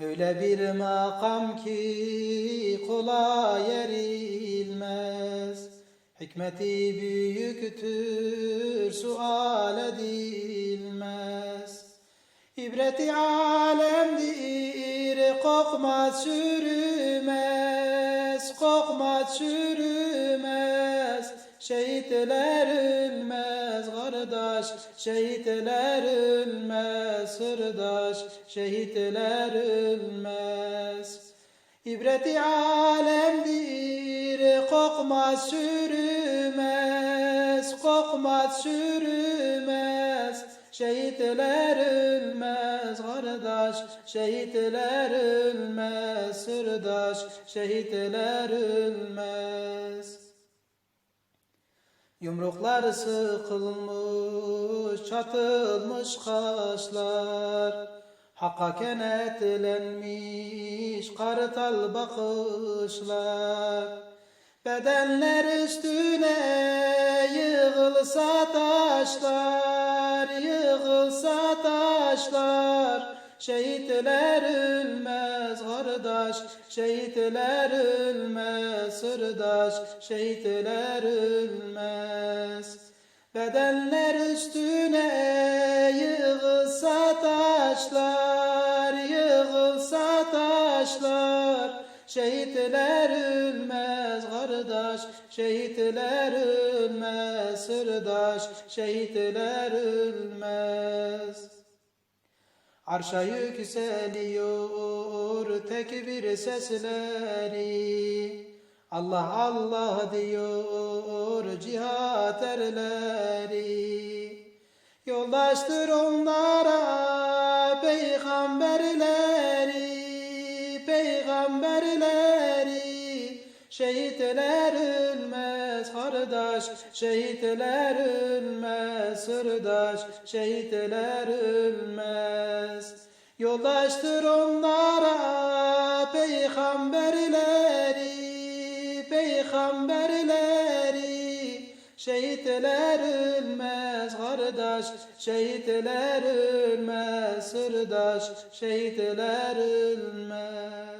Öyle bir makam ki kolay erilmez. Hikmeti büyüktür, sual edilmez. İbreti alemdir, kokmaz çürümez, kokmaz çürümez. Şehitler ölmez kardeş, şehitler ölmez sırdaş, şehitler ölmez. İbreti alemdir, kokmaz çürümez, kokmaz çürümez. Şehitler ölmez kardeş, şehitler ölmez sırdaş, şehitler ölmez. Yumruklar sıkılmış, çatılmış kaşlar, Hakka kenetlenmiş kartal bakışlar. Bedenler üstüne yığılsa taşlar, yığılsa taşlar. Şehitler ölmez kardeş, şehitler ölmez sırdaş, şehitler ölmez. Bedenler üstüne yığılsa taşlar, yığılsa taşlar. Şehitler ölmez kardeş, şehitler ölmez sırdaş, şehitler ölmez. Arşa yükseliyor tekbir sesleri, Allah Allah diyor cihat erleri. Yoldaştır onlara peygamberleri, peygamberleri. Şehitler ölmez kardeş, şehitler ölmez sırdaş, şehitler ölmez. Yoldaştır onlara peygamberleri, peygamberleri. Şehitler ölmez kardeş, şehitler ölmez sırdaş, şehitler ölmez.